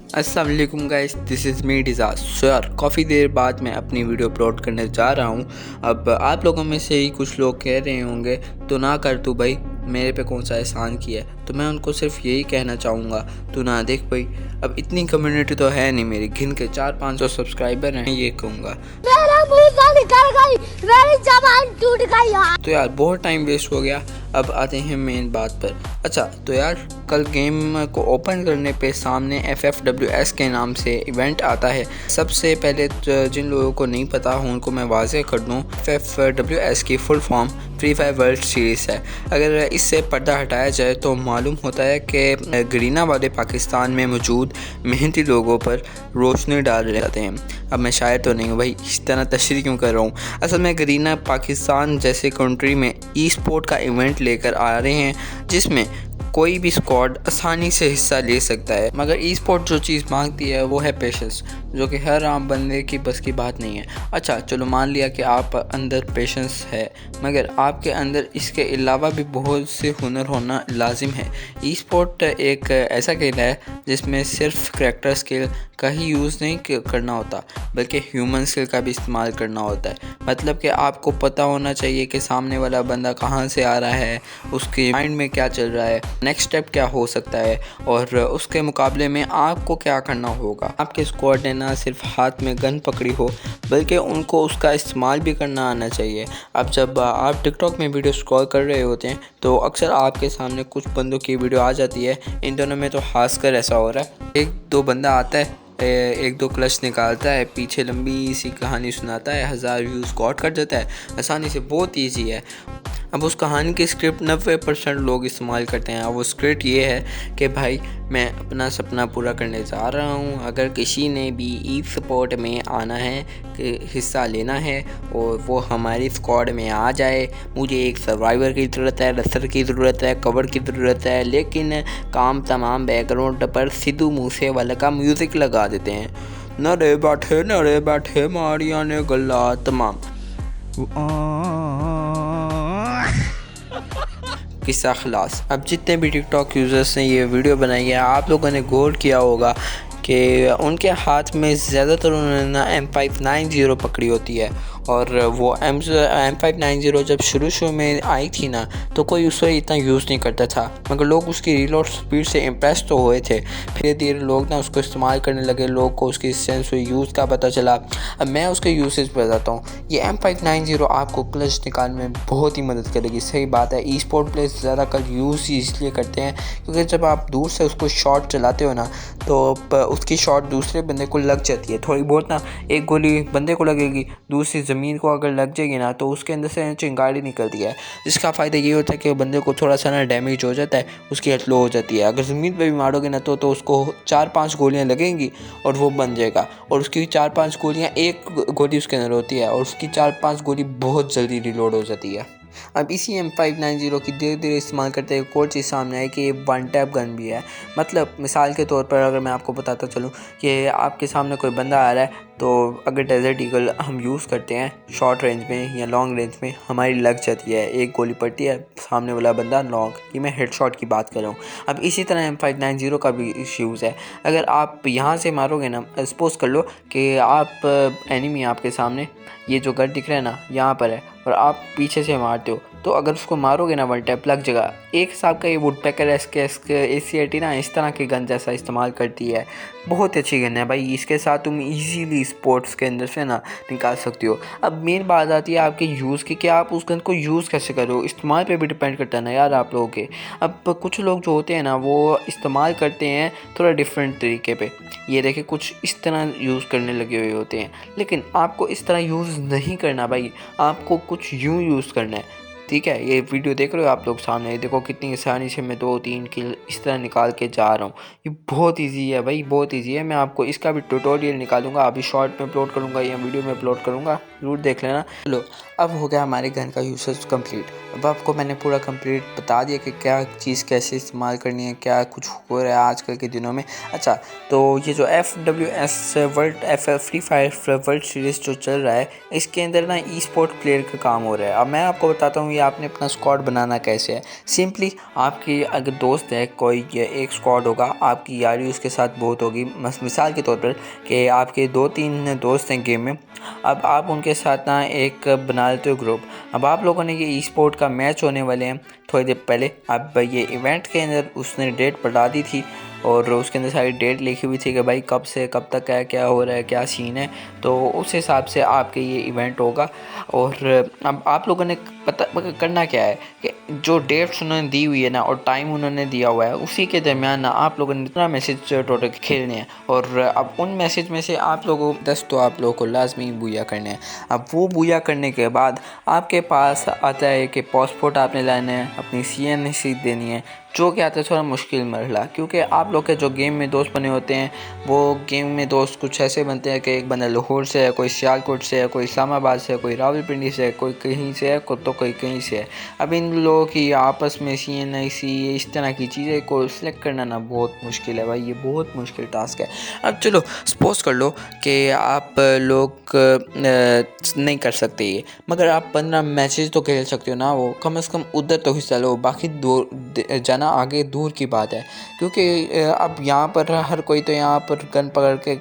अस्सलाम वालेकुम guys, this is me डिज़ास्ट। सो यार काफ़ी देर बाद मैं अपनी वीडियो अपलोड करने जा रहा हूँ। अब आप लोगों में से ही कुछ लोग कह रहे होंगे तो ना कर तू भाई, मेरे पे कौन सा एहसान किया है। तो मैं उनको सिर्फ यही कहना चाहूँगा, तू ना देख भाई, अब इतनी कम्युनिटी तो है नहीं मेरी, गिन के 400-500 सब्सक्राइबर हैं, ये कहूँगा। मेरी जबान टूट गई यार। तो यार बहुत टाइम वेस्ट हो गया, अब आते हैं मेन बात पर। अच्छा तो यार कल गेम को ओपन करने पे सामने FFWS के नाम से इवेंट आता है। सबसे पहले जिन लोगों को नहीं पता हो उनको मैं वाज़ेह कर दूँ, FFWS की full form free fire world series है। अगर इससे पर्दा हटाया जाए तो मालूम होता है कि गरीना वाले पाकिस्तान में मौजूद मेहनती लोगों पर रोशनी डाल जाते हैं। अब मैं शायर तो नहीं हूँ भाई, इस तरह तशरीह क्यों कर रहा हूँ। असल में गरीना पाकिस्तान जैसे कंट्री में ई स्पोर्ट का इवेंट लेकर आ रहे हैं जिसमें कोई भी स्क्वाड आसानी से हिस्सा ले सकता है, मगर ई स्पोर्ट जो चीज़ मांगती है वो है पेशेंस, जो कि हर आम बंदे की बस की बात नहीं है। अच्छा चलो मान लिया कि आप अंदर पेशेंस है, मगर आपके अंदर इसके अलावा भी बहुत से हुनर होना लाजिम है। ई स्पोर्ट एक ऐसा खेल है जिसमें सिर्फ करैक्टर स्किल का ही यूज़ नहीं करना होता, बल्कि ह्यूमन स्किल का भी इस्तेमाल करना होता है। मतलब कि आपको पता होना चाहिए कि सामने वाला बंदा कहाँ से आ रहा है, उसके माइंड में क्या चल रहा है, नेक्स्ट स्टेप क्या हो सकता है, और उसके मुकाबले में आपको क्या करना होगा। आपके स्क्वाड ने ना सिर्फ हाथ में गन पकड़ी हो, बल्कि उनको उसका इस्तेमाल भी करना आना चाहिए। अब जब आप टिकटॉक में वीडियो स्क्रॉल कर रहे होते हैं तो अक्सर आपके सामने कुछ बंदों की वीडियो आ जाती है। इन दोनों में तो खासकर ऐसा हो रहा है, एक दो बंदा आता है, एक दो क्लच निकालता है, पीछे लंबी सी कहानी सुनाता है, 1000 व्यूज़ स्कॉर कर देता है आसानी से, बहुत ईजी है। अब उस कहानी की स्क्रिप्ट 90% लोग इस्तेमाल करते हैं। वो स्क्रिप्ट ये है कि भाई मैं अपना सपना पूरा करने जा रहा हूँ, अगर किसी ने भी ई स्पोर्ट में आना है, कि हिस्सा लेना है और वो हमारी स्क्वाड में आ जाए, मुझे एक सर्वाइवर की ज़रूरत है, रसर की ज़रूरत है, कवर की ज़रूरत है, लेकिन काम तमाम बैकग्राउंड पर सिद्धू मूसेवाला का म्यूज़िक लगा देते हैं। नरे बैठे मारिया ने गला तमाम किस्सा खलास। अब जितने भी टिकटॉक यूज़र्स ने ये वीडियो बनाई है, आप लोगों ने गौर किया होगा कि उनके हाथ में ज़्यादातर उन्होंने ना M590 पकड़ी होती है, और वो M590 जब शुरू में आई थी ना तो कोई उससे इतना यूज़ नहीं करता था, मगर लोग उसकी रीलोड स्पीड से इम्प्रेस तो हुए थे। फिर धीरे लोग ना उसको इस्तेमाल करने लगे, लोग को उसकी सेंस हुई, यूज़ का पता चला। अब मैं उसके यूसेज बताता हूँ। ये M590 आपको क्लच निकालने में बहुत ही मदद करेगी। सही बात है, ई स्पोर्ट प्लेयर्स ज़्यादा कर यूज़ इसलिए करते हैं क्योंकि जब आप दूर से उसको शॉट चलाते हो ना तो उसकी शॉट दूसरे बंदे को लग जाती है। थोड़ी बहुत ना, एक गोली बंदे को लगेगी, दूसरी ज़मीन को अगर लग जाएगी ना तो उसके अंदर से चिंगारी निकलती है, जिसका फ़ायदा ये होता है कि बंदे को थोड़ा सा ना डैमेज हो जाता है, उसकी हेल्थ लो हो जाती है। अगर ज़मीन पे भी मारोगे ना तो उसको 4-5 गोलियां लगेंगी और वो बन जाएगा, और उसकी 4-5 गोलियां, एक गोली उसके अंदर होती है और उसकी 4-5 गोली बहुत जल्दी रिलोड हो जाती है। अब इसी M590 की धीरे धीरे इस्तेमाल करते एक और चीज़ सामने आई कि ये वन टैप गन भी है। मतलब मिसाल के तौर पर अगर मैं आपको बताता चलूँ कि आपके सामने कोई बंदा आ रहा है, तो अगर डेजर्ट ईगल हम यूज़ करते हैं शॉर्ट रेंज में या लॉन्ग रेंज में, हमारी लग जाती है, एक गोली पड़ती है, सामने वाला बंदा लॉन्ग, ये मैं हेडशॉट की बात कर रहा हूँ। अब इसी तरह M590 का भी इश्यूज़ है। अगर आप यहाँ से मारोगे ना, सपोज़ कर लो कि आप एनिमी आपके सामने, ये जो घर दिख रहा है ना यहाँ पर है, और आप पीछे से मारते हो, तो अगर उसको मारोगे ना वन टैप लग जाएगा। एक हिसाब का ये वुडपेकर ACAT ना इस तरह की गन जैसा इस्तेमाल करती है, बहुत अच्छी गन है भाई। इसके साथ तुम इजीली स्पोर्ट्स के अंदर से ना निकाल सकती हो। अब मेन बात आती है आपके यूज़ की, कि आप उस गन को यूज़ कैसे करो, इस्तेमाल पे भी डिपेंड करता है ना यार आप लोगों के। अब कुछ लोग जो होते हैं ना वो इस्तेमाल करते हैं थोड़ा डिफरेंट तरीके पे, ये देखें कुछ इस तरह यूज़ करने लगे हुए होते हैं, लेकिन आपको इस तरह यूज़ नहीं करना भाई, आपको कुछ यूँ यूज़ करना है। ठीक है, ये वीडियो देख रहे हो आप लोग सामने, देखो कितनी आसानी से मैं 2-3 किल इस तरह निकाल के जा रहा हूँ। ये बहुत इजी है भाई, बहुत इजी है। मैं आपको इसका भी ट्यूटोरियल निकालूंगा, अभी शॉर्ट में अपलोड करूँगा या वीडियो में अपलोड करूँगा, ज़रूर देख लेना। चलो अब हो गया हमारे गन का यूसेज कंप्लीट। अब आपको मैंने पूरा कंप्लीट बता दिया कि क्या चीज़ कैसे इस्तेमाल करनी है, क्या कुछ हो रहा है आजकल के दिनों में। अच्छा तो ये जो FWS world free fire world series जो चल रहा है, इसके अंदर ना ई स्पोर्ट प्लेयर का काम हो रहा है। अब मैं आपको बताता हूँ ये आपने अपना स्क्वाड बनाना कैसे है। सिंपली आपकी अगर दोस्त है कोई, एक स्क्वाड होगा, आपकी यारी उसके साथ बहुत होगी। मिसाल के तौर पर कि आपके 2-3 दोस्त हैं गेम में, अब आप उनके साथ ना एक बना लेते हो ग्रुप। अब आप लोगों ने ये ई स्पोर्ट का मैच होने वाले हैं थोड़ी देर पहले। अब ये इवेंट के अंदर उसने डेट बता दी थी और उसके अंदर सारी डेट लिखी हुई थी कि भाई कब से कब तक है, क्या हो रहा है, क्या सीन है। तो उस हिसाब से आपके ये इवेंट होगा। और अब आप लोगों ने पता करना क्या है कि जो डेट्स उन्होंने दी हुई है ना और टाइम उन्होंने दिया हुआ है, उसी के दरमियान ना आप लोगों ने इतना मैसेज टोटल खेलने हैं। और अब उन मैसेज में से आप लोगों को 10 तो आप लोगों को लाजमी बूया करने हैं। अब वो बूया करने के बाद आपके पास आता है कि पासपोर्ट आपने लाना है, अपनी CNC देनी है, जो कि आता है थोड़ा मुश्किल मरहला। क्योंकि आप लोग के जो गेम में दोस्त बने होते हैं वो गेम में दोस्त कुछ ऐसे बनते हैं कि एक बंदा लाहौर से है, कोई सियालकोट से है, कोई इस्लामाबाद से है, कोई रावलपिंडी से है, कोई कहीं से है, तो कोई कहीं से है। अब इन लोगों की आपस में CNC इस तरह की चीज़ें को सिलेक्ट करना ना बहुत मुश्किल है भाई, ये बहुत मुश्किल टास्क है। अब चलो सपोज कर लो कि आप लोग नहीं कर सकते ये, मगर आप 15 मैचेस तो खेल सकते हो ना। वो कम से कम उधर तो हिस्सा लो, बाकी दूर जाना आगे दूर की बात है। क्योंकि अब यहाँ पर हर कोई तो यहाँ पर गन पकड़ के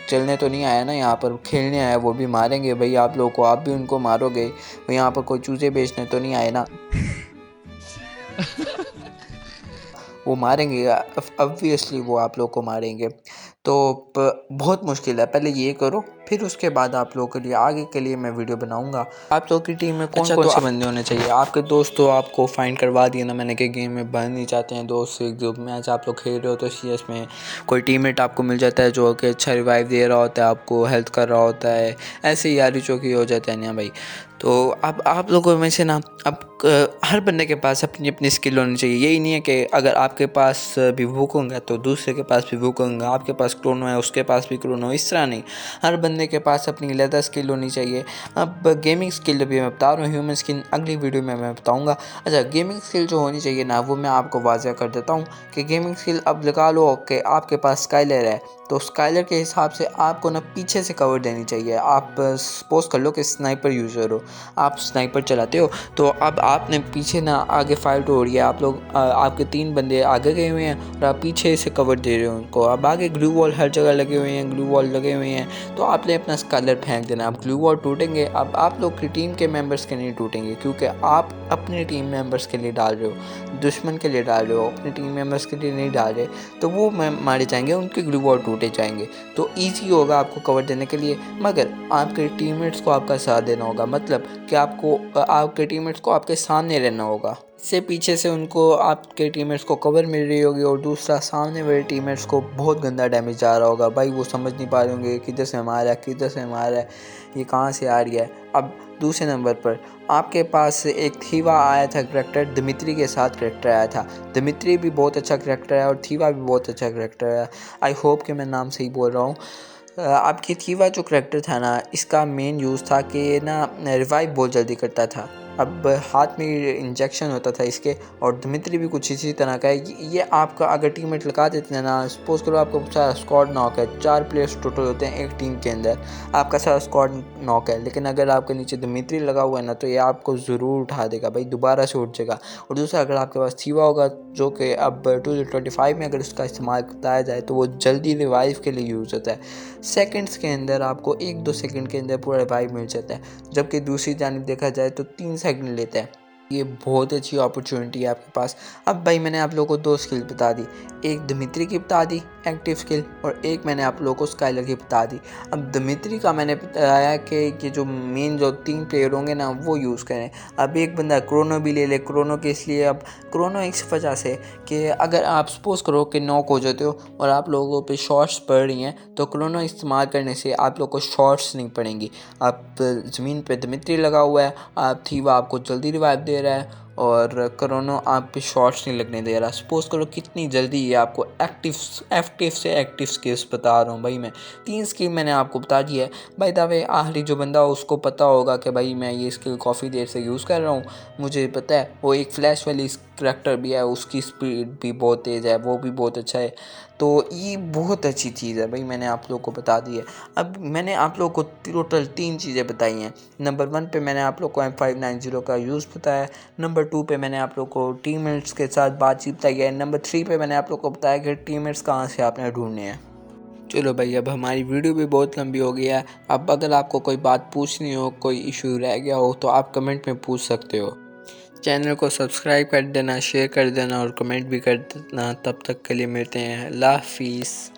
चलने तो नहीं आया ना, यहाँ पर खेलने आया। वो भी मारेंगे भाई आप लोगों को, आप भी उनको मारोगे। यहाँ पर कोई चूज़े बेचने तो नहीं आए ना। वो मारेंगे, ऑब्वियसली वो आप लोग को मारेंगे। तो बहुत मुश्किल है। पहले ये करो, फिर उसके बाद आप लोगों के लिए आगे के लिए मैं वीडियो बनाऊंगा। आप लोगों की टीम में कौन कौन से बंदे होने चाहिए। आपके दोस्त तो आपको फाइंड करवा दिए ना मैंने कि गेम में बन नहीं चाहते हैं दोस्त। जो मैच आप लोग खेल रहे हो तो CS में कोई टीममेट आपको मिल जाता है जो कि अच्छा रिवाइव दे रहा होता है, आपको हेल्थ कर रहा होता है, ऐसे ही यारी चौकी हो जाता है ना भाई। तो अब आप लोगों में से ना अब हर बंदे के पास अपनी अपनी स्किल होनी चाहिए। यही नहीं है कि अगर आपके पास भी वुक होगा तो दूसरे के पास भी वुक होगा, आपके पास क्रोनो है उसके पास भी क्रोनो, इस तरह नहीं। हर बंदे के पास अपनी अलग स्किल होनी चाहिए। अब गेमिंग स्किल अभी मैं बता रहा हूँ, ह्यूमन स्किल अगली वीडियो में मैं बताऊँगा। अच्छा, गेमिंग स्किल जो होनी चाहिए ना वो मैं आपको वाज़ह कर देता हूँ कि गेमिंग स्किल अब लगा लो कि आपके पास स्काइलर है तो स्काइलर के हिसाब से आपको ना पीछे से कवर देनी चाहिए। आप सपोज कर लो कि स्नाइपर यूज़र हो, आप स्नाइपर चलाते हो, तो अब आपने पीछे ना आगे फाइट हो रही है, आप लोग आपके 3 बंदे आगे गए हुए हैं और आप पीछे से कवर दे रहे हो उनको। अब आगे ग्लू वॉल हर जगह लगे हुए हैं, ग्लू वॉल लगे हुए हैं, तो आपने अपना स्काइलर फेंक देना। अब ग्लू वॉल टूटेंगे, अब आप लोग की टीम के मेंबर्स के नहीं टूटेंगे क्योंकि आप अपने टीम मेंबर्स के लिए डाल रहे हो, दुश्मन के लिए डाल रहे हो, अपने टीम मेंबर्स के लिए नहीं डाल रहे। तो वो मारे जाएंगे, उनके ग्लू वॉल टूटे जाएंगे। तो ईजी होगा आपको कवर देने के लिए, मगर आपके टीममेट्स को आपका साथ देना होगा। मतलब कि आपको आपके टीममेट्स को आपके सामने रहना होगा। इससे पीछे से उनको आपके टीममेट्स को कवर मिल रही होगी और दूसरा सामने वाले टीममेट्स को बहुत गंदा डैमेज जा रहा होगा भाई। वो समझ नहीं पा रहे होंगे किधर से मारा है, किधर से मारा है, ये कहाँ से आ रही है। अब दूसरे नंबर पर आपके पास एक थीवा आया था करैक्टर, दिमित्री के साथ करैक्टर आया था। दिमित्री भी बहुत अच्छा करैक्टर है और थीवा भी बहुत अच्छा करैक्टर है। आई होप कि मैं नाम सही बोल रहा हूँ। आपकी थीवा जो करैक्टर था ना, इसका मेन यूज़ था कि ना रिवाइव बहुत जल्दी करता था। अब हाथ में इंजेक्शन होता था इसके, और दिमित्री भी कुछ इसी तरह का है। ये आपका अगर टीममेट लगा देते हैं ना, सपोज करो आपका सारा स्क्वाड नॉक है, 4 प्लेयर्स टोटल होते हैं एक टीम के अंदर, आपका सारा स्क्वाड नॉक है, लेकिन अगर आपके नीचे दिमित्री लगा हुआ है ना तो ये आपको ज़रूर उठा देगा भाई, दोबारा से उठ जाएगा। और दूसरा अगर आपके पास थीवा होगा जो कि अब 2025 में अगर उसका इस्तेमाल बताया जाए तो वो जल्दी रिवाइव के लिए यूज़ होता है। सेकंड्स के अंदर आपको 1-2 सेकंड के अंदर पूरा रिवाइव मिल जाता है, जबकि दूसरी जानिब देखा जाए तो 3 सेकंड लेता है। ये बहुत अच्छी अपॉर्चुनिटी है आपके पास। अब भाई मैंने आप लोगों को 2 स्किल बता दी, एक दिमित्री की बता दी एक्टिव स्किल, और एक मैंने आप लोगों को स्काइलर की बता दी। अब दिमित्री का मैंने बताया कि ये जो मेन जो 3 प्लेयर होंगे ना वो यूज़ करें। अब एक बंदा क्रोनो भी ले ले, क्रोनो के इसलिए अब क्रोनो इस वजह से कि अगर आप सपोज करो कि नॉक हो जाते हो और आप लोगों पे शॉट्स पड़ रही हैं तो क्रोनो इस्तेमाल करने से आप लोग को शॉट्स नहीं पड़ेंगी। आप ज़मीन पे दिमित्री लगा हुआ है, आप थीवा आपको जल्दी रिवाइव दे रहा है और क्रोनो आप पे शॉट्स नहीं लगने दे रहा। सपोज करो कितनी जल्दी ये आपको एक्टिव से एक्टिव स्किल्स बता रहा हूँ भाई मैं। 3 स्किल मैंने आपको बता दी है भाई। दावे आखिरी जो बंदा हो उसको पता होगा कि भाई मैं ये स्किल काफ़ी देर से यूज़ कर रहा हूँ, मुझे पता है। वो एक फ्लैश वाली करैक्टर भी है, उसकी स्पीड भी बहुत तेज़ है, वो भी बहुत अच्छा है। तो ये बहुत अच्छी चीज़ है भाई, मैंने आप लोगों को बता दी है। अब मैंने आप लोगों को टोटल 3 चीज़ें बताई हैं। नंबर 1 पे मैंने आप लोगों को M590 का यूज़ बताया है। नंबर 2 पे मैंने आप लोगों को टीममेट्स के साथ बातचीत बताई है। नंबर 3 पे मैंने आप लोगों को बताया कि टीममेट्स कहाँ से आपने ढूंढने हैं। चलो भाई, अब हमारी वीडियो भी बहुत लंबी हो गई है। अब अगर आपको कोई बात पूछनी हो, कोई इशू रह गया हो, तो आप कमेंट में पूछ सकते हो। चैनल को सब्सक्राइब कर देना, शेयर कर देना और कमेंट भी कर देना। तब तक के लिए मिलते हैं। अल्लाह हाफिज़।